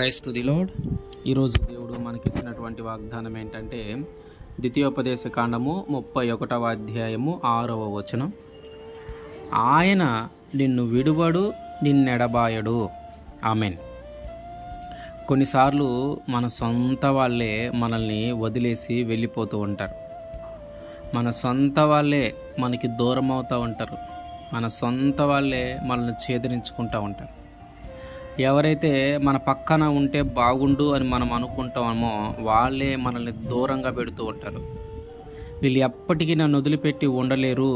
Praise to the lord. ఈరోజు దేవుడు మనకిచ్చినటువంటి వాగ్దానం ఏంటంటే ద్వితీయోపదేశ కాండము 31వ అధ్యాయము 6వ వచనం. ఆయన నిన్ను విడువడు, నిన్నెడబాయడు. ఆమెన్. కొన్నిసార్లు మన సొంత వాళ్ళే మనల్ని వదిలేసి వెళ్ళిపోతూ ఉంటారు. మన సొంత వాళ్ళే మనకి దూరం అవుతూ ఉంటారు. మన సొంత వాళ్ళే మనల్ని ఛేదరించుకుంటూ ఉంటారు. ఎవరైతే మన పక్కన ఉంటే బాగుండు అని మనం అనుకుంటామో వాళ్ళే మనల్ని దూరంగా పెడుతూ ఉంటారు. వీళ్ళు ఎప్పటికీ నన్ను వదిలిపెట్టి ఉండలేరు,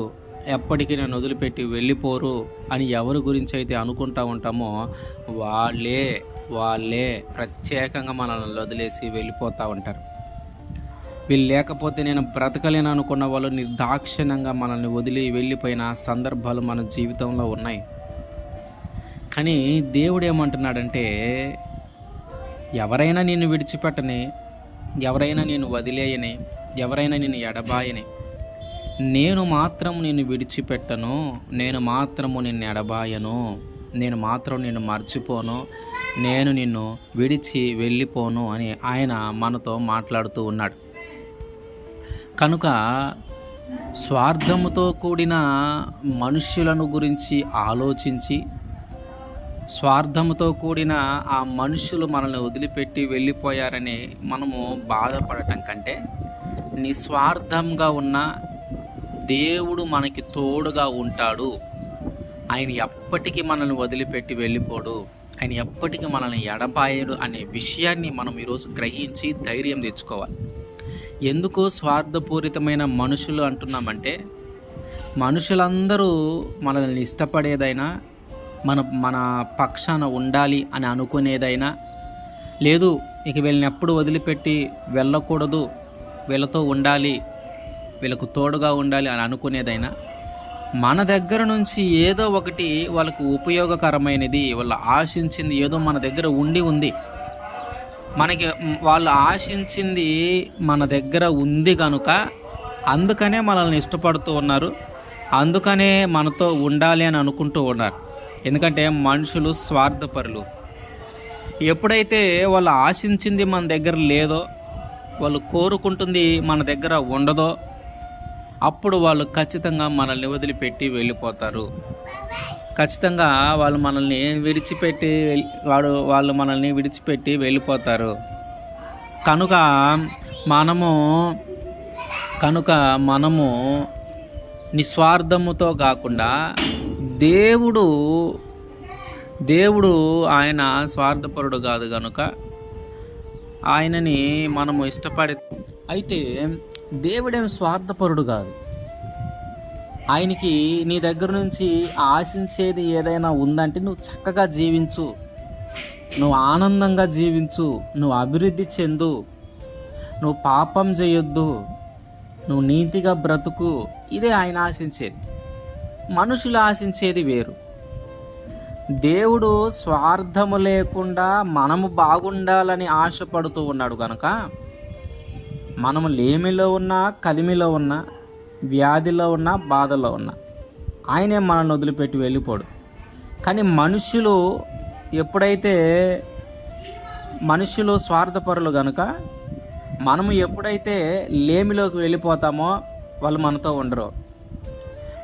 ఎప్పటికీ నన్ను వదిలిపెట్టి వెళ్ళిపోరు అని ఎవరి గురించి అయితే అనుకుంటా ఉంటామో వాళ్ళే ప్రత్యేకంగా మనల్ని వదిలేసి వెళ్ళిపోతూ ఉంటారు. వీళ్ళు లేకపోతే నేను బ్రతకలేను అనుకున్న వాళ్ళు నిర్దాక్షిణ్యంగా మనల్ని వదిలి వెళ్ళిపోయిన సందర్భాలు మన జీవితంలో ఉన్నాయి. కానీ దేవుడు ఏమంటున్నాడంటే, ఎవరైనా నిన్ను విడిచిపెట్టని, ఎవరైనా నిన్ను వదిలేయని, ఎవరైనా నిన్ను ఎడబాయని, నేను మాత్రం నిన్ను విడిచిపెట్టను, నేను మాత్రము నిన్ను ఎడబాయను, నేను మాత్రం నిన్ను మర్చిపోను, నేను నిన్ను విడిచి వెళ్ళిపోను అని ఆయన మనతో మాట్లాడుతూ ఉన్నాడు. కనుక స్వార్థముతో కూడిన మనుష్యులను గురించి ఆలోచించి, స్వార్థముతో కూడిన ఆ మనుషులు మనల్ని వదిలిపెట్టి వెళ్ళిపోయారని మనము బాధపడటం కంటే, నిస్వార్థంగా ఉన్న దేవుడు మనకి తోడుగా ఉంటాడు. ఆయన ఎప్పటికీ మనల్ని వదిలిపెట్టి వెళ్ళిపోడు, ఆయన ఎప్పటికీ మనల్ని ఎడబాయడు అనే విషయాన్ని మనం ఈరోజు గ్రహించి ధైర్యం తెచ్చుకోవాలి. ఎందుకు స్వార్థపూరితమైన మనుషులు అంటున్నామంటే, మనుషులందరూ మనల్ని ఇష్టపడేదైనా, మన పక్షాన ఉండాలి అని అనుకునేదైనా, లేదు ఇక వీళ్ళని ఎప్పుడు వదిలిపెట్టి వెళ్ళకూడదు, వీళ్ళతో ఉండాలి, వీళ్ళకు తోడుగా ఉండాలి అని అనుకునేదైనా, మన దగ్గర నుంచి ఏదో ఒకటి వాళ్ళకు ఉపయోగకరమైనది, వాళ్ళు ఆశించింది ఏదో మన దగ్గర ఉంది, మనకి వాళ్ళు ఆశించింది మన దగ్గర ఉంది కనుక అందుకనే మనల్ని ఇష్టపడుతూ ఉన్నారు, అందుకనే మనతో ఉండాలి అని అనుకుంటూ ఉన్నారు. ఎందుకంటే మనుషులు స్వార్థపరులు. ఎప్పుడైతే వాళ్ళు ఆశించింది మన దగ్గర లేదో, వాళ్ళు కోరుకుంటుంది మన దగ్గర ఉండదో, అప్పుడు వాళ్ళు ఖచ్చితంగా మనల్ని వదిలిపెట్టి వెళ్ళిపోతారు. ఖచ్చితంగా వాళ్ళు మనల్ని విడిచిపెట్టి వెళ్ళిపోతారు. కనుక మనము నిస్వార్థముతో కాకుండా దేవుడు ఆయన స్వార్థపరుడు కాదు కనుక ఆయనని మనము ఇష్టపడే. అయితే దేవుడేం స్వార్థపరుడు కాదు. ఆయనకి నీ దగ్గర నుంచి ఆశించేది ఏదైనా ఉందంటే నువ్వు చక్కగా జీవించు, నువ్వు ఆనందంగా జీవించు, నువ్వు అభివృద్ధి చెందు, నువ్వు పాపం చేయొద్దు, నువ్వు నీతిగా బ్రతుకు. ఇదే ఆయన ఆశించేది. మనుషులు ఆశించేది వేరు. దేవుడు స్వార్థము లేకుండా మనము బాగుండాలని ఆశపడుతూ ఉన్నాడు కనుక మనము లేమిలో ఉన్నా, కలిమిలో ఉన్నా, వ్యాధిలో ఉన్నా, బాధలో ఉన్నా ఆయనే మనల్ని వదిలిపెట్టి వెళ్ళిపోడు. కానీ మనుషులు స్వార్థపరులు కనుక మనము ఎప్పుడైతే లేమిలోకి వెళ్ళిపోతామో వాళ్ళు మనతో ఉండరు.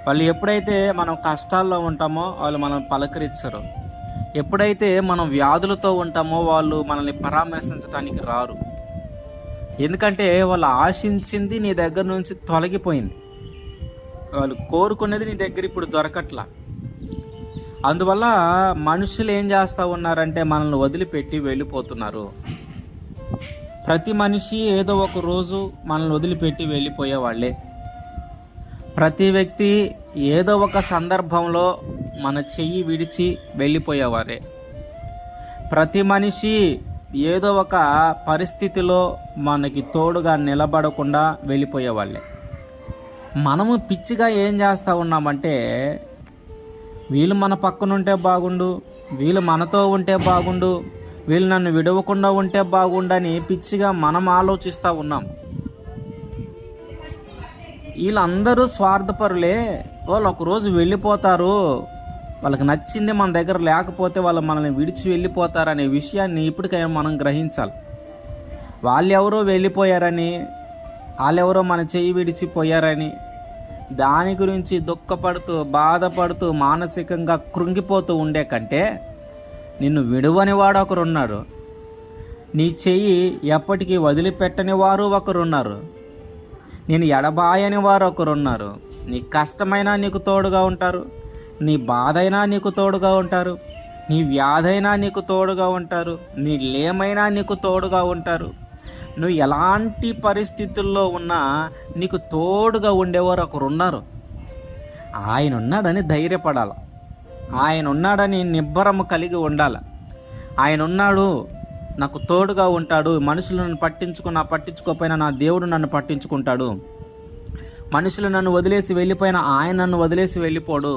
వాళ్ళు ఎప్పుడైతే మనం కష్టాల్లో ఉంటామో వాళ్ళు మనం పలకరించరు. ఎప్పుడైతే మనం వ్యాధులతో ఉంటామో వాళ్ళు మనల్ని పరామర్శించడానికి రారు. ఎందుకంటే వాళ్ళు ఆశించింది నీ దగ్గర నుంచి తొలగిపోయింది, వాళ్ళు కోరుకునేది నీ దగ్గర ఇప్పుడు దొరకట్లా. అందువల్ల మనుషులు ఏం చేస్తూ ఉన్నారంటే మనల్ని వదిలిపెట్టి వెళ్ళిపోతున్నారు. ప్రతి మనిషి ఏదో ఒక రోజు మనల్ని వదిలిపెట్టి వెళ్ళిపోయే వాళ్ళే. ప్రతి వ్యక్తి ఏదో ఒక సందర్భంలో మన చెయ్యి విడిచి వెళ్ళిపోయేవారే. ప్రతి మనిషి ఏదో ఒక పరిస్థితిలో మనకి తోడుగా నిలబడకుండా వెళ్ళిపోయేవాళ్ళే. మనము పిచ్చిగా ఏం చేస్తూ ఉన్నామంటే, వీళ్ళు మన పక్కన ఉంటే బాగుండు, వీళ్ళు మనతో ఉంటే బాగుండు, వీళ్ళు నన్ను విడవకుండా ఉంటే బాగుండని పిచ్చిగా మనం ఆలోచిస్తూ ఉన్నాం. వీళ్ళందరూ స్వార్థపరులే, వాళ్ళు ఒకరోజు వెళ్ళిపోతారు, వాళ్ళకి నచ్చింది మన దగ్గర లేకపోతే వాళ్ళు మనల్ని విడిచి వెళ్ళిపోతారనే విషయాన్ని ఇప్పటికైనా మనం గ్రహించాలి. వాళ్ళెవరో వెళ్ళిపోయారని, వాళ్ళెవరో మన చెయ్యి విడిచిపోయారని దాని గురించి దుఃఖపడుతూ, బాధపడుతూ, మానసికంగా కృంగిపోతూ ఉండే కంటే నిన్ను విడువని వాడు ఒకరున్నాడు. నీ చెయ్యి ఎప్పటికీ వదిలిపెట్టని వారు ఒకరున్నారు. నేను ఎడబాయని వారు ఒకరున్నారు. నీ కష్టమైనా నీకు తోడుగా ఉంటారు. నీ బాధైనా నీకు తోడుగా ఉంటారు. నీ వ్యాధైనా నీకు తోడుగా ఉంటారు. నీ లేమైనా నీకు తోడుగా ఉంటారు. నువ్వు ఎలాంటి పరిస్థితుల్లో ఉన్నా నీకు తోడుగా ఉండేవారు ఒకరున్నారు. ఆయన ఉన్నాడని ధైర్యపడాలి. ఆయన ఉన్నాడని నిబ్బరము కలిగి ఉండాలి. ఆయన ఉన్నాడు, నాకు తోడుగా ఉంటాడు. మనుషులు నన్ను పట్టించుకోకపోయినా నా దేవుడు నన్ను పట్టించుకుంటాడు. మనుషులు నన్ను వదిలేసి వెళ్ళిపోయినా ఆయన నన్ను వదిలేసి వెళ్ళిపోడు.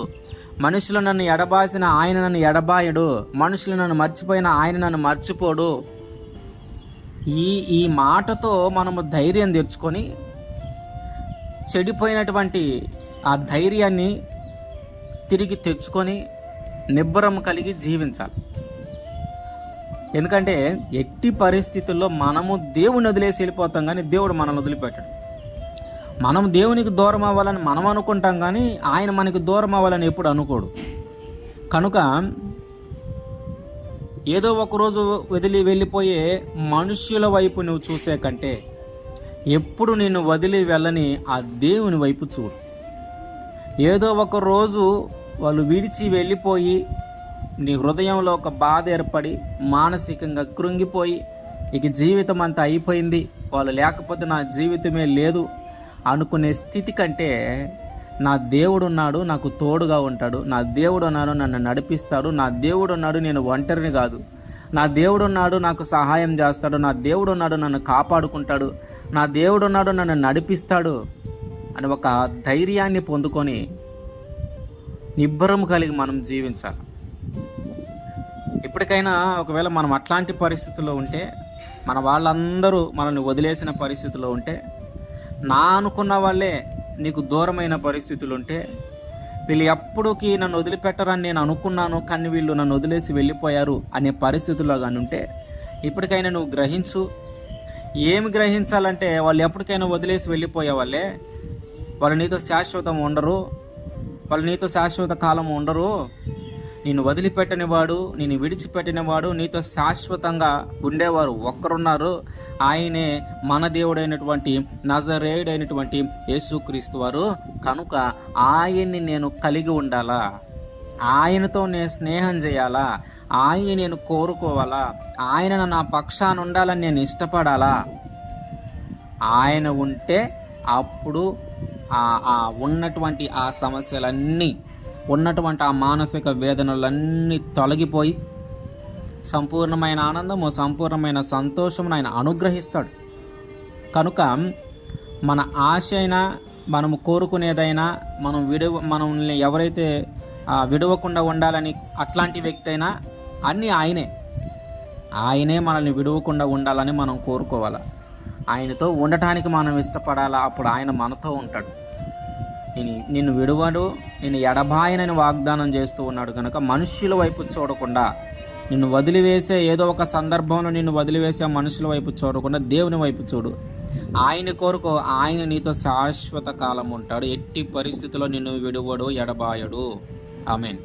మనుషులు నన్ను ఎడబాసిన ఆయన నన్ను ఎడబాయడు. మనుషులు నన్ను మర్చిపోయినా ఆయన నన్ను మర్చిపోడు. ఈ మాటతో మనము ధైర్యం తెచ్చుకొని చెడిపోయినటువంటి ఆ ధైర్యాన్ని తిరిగి తెచ్చుకొని నిబ్బరం కలిగి జీవించాలి. ఎందుకంటే ఎట్టి పరిస్థితుల్లో మనము దేవుని వదిలేసి వెళ్ళిపోతాం, కానీ దేవుడు మనల్ని వదిలిపెట్టాడు. మనం దేవునికి దూరం అవ్వాలని మనం అనుకుంటాం, కానీ ఆయన మనకి దూరం అవ్వాలని ఎప్పుడు అనుకోడు. కనుక ఏదో ఒకరోజు వదిలి వెళ్ళిపోయే మనుష్యుల వైపు నువ్వు చూసే కంటే ఎప్పుడు నిన్ను వదిలి వెళ్ళని ఆ దేవుని వైపు చూడు. ఏదో ఒక రోజు వాళ్ళు విడిచి వెళ్ళిపోయి నీ హృదయంలో ఒక బాధ ఏర్పడి మానసికంగా కృంగిపోయి ఇక జీవితం అంతా అయిపోయింది, వాళ్ళు లేకపోతే నా జీవితమే లేదు అనుకునే స్థితి కంటే నా దేవుడు ఉన్నాడు, నాకు తోడుగా ఉంటాడు. నా దేవుడు ఉన్నాడు, నన్ను నడిపిస్తాడు. నా దేవుడు ఉన్నాడు, నేను ఒంటరిని కాదు. నా దేవుడు ఉన్నాడు, నాకు సహాయం చేస్తాడు. నా దేవుడు ఉన్నాడు, నన్ను కాపాడుకుంటాడు. నా దేవుడు ఉన్నాడు, నన్ను నడిపిస్తాడు అని ఒక ధైర్యాన్ని పొందుకొని నిబ్బరం కలిగి మనం జీవించాలి. ఇప్పటికైనా ఒకవేళ మనం అట్లాంటి పరిస్థితుల్లో ఉంటే, మన వాళ్ళందరూ మనల్ని వదిలేసిన పరిస్థితుల్లో ఉంటే, నా అనుకున్న వాళ్ళే నీకు దూరమైన పరిస్థితులు ఉంటే, వీళ్ళు ఎప్పటికీ నన్ను వదిలిపెట్టరని నేను అనుకున్నాను, కానీ వీళ్ళు నన్ను వదిలేసి వెళ్ళిపోయారు అనే పరిస్థితుల్లో కానీ ఉంటే, ఇప్పటికైనా నువ్వు గ్రహించు. ఏమి గ్రహించాలంటే, వాళ్ళు ఎప్పటికైనా వదిలేసి వెళ్ళిపోయే వాళ్ళే. వాళ్ళు నీతో శాశ్వతం ఉండరు, వాళ్ళు నీతో శాశ్వత కాలం ఉండరు. నిన్ను వదిలిపెట్టనివాడు, నిన్ను విడిచిపెట్టినవాడు, నీతో శాశ్వతంగా ఉండేవారు ఒక్కరున్నారు. ఆయనే మన దేవుడైనటువంటి నజరేయుడైనటువంటి యేసుక్రీస్తు వారు. కనుక ఆయన్ని నేను కలిగి ఉండాలా, ఆయనతో నేను స్నేహం చేయాలా, ఆయన్ని నేను కోరుకోవాలా, ఆయన నా పక్షాన ఉండాలని నేను ఇష్టపడాలా. ఆయన ఉంటే అప్పుడు ఉన్నటువంటి ఆ సమస్యలన్నీ, ఉన్నటువంటి ఆ మానసిక వేదనలన్నీ తొలగిపోయి సంపూర్ణమైన ఆనందము, సంపూర్ణమైన సంతోషమును ఆయన అనుగ్రహిస్తాడు. కనుక మన ఆశ అయినా, మనము కోరుకునేదైనా, మనల్ని ఎవరైతే విడవకుండా ఉండాలని అట్లాంటి వ్యక్తి అయినా అన్నీ ఆయనే మనల్ని విడవకుండా ఉండాలని మనం కోరుకోవాలి. ఆయనతో ఉండటానికి మనం ఇష్టపడాలా. అప్పుడు ఆయన మనతో ఉంటాడు. నిన్ను విడువడు, నిన్ను ఎడబాయనని వాగ్దానం చేస్తూ ఉన్నాడు. కనుక మనుష్యుల వైపు చూడకుండా, నిన్ను వదిలివేసే ఏదో ఒక సందర్భంలో నిన్ను వదిలివేసే మనుషుల వైపు చూడకుండా దేవుని వైపు చూడు. ఆయన కోరుకో. ఆయన నీతో శాశ్వత కాలం ఉంటాడు. ఎట్టి పరిస్థితుల్లో నిన్ను విడువడు, ఎడబాయడు. ఆమేన్.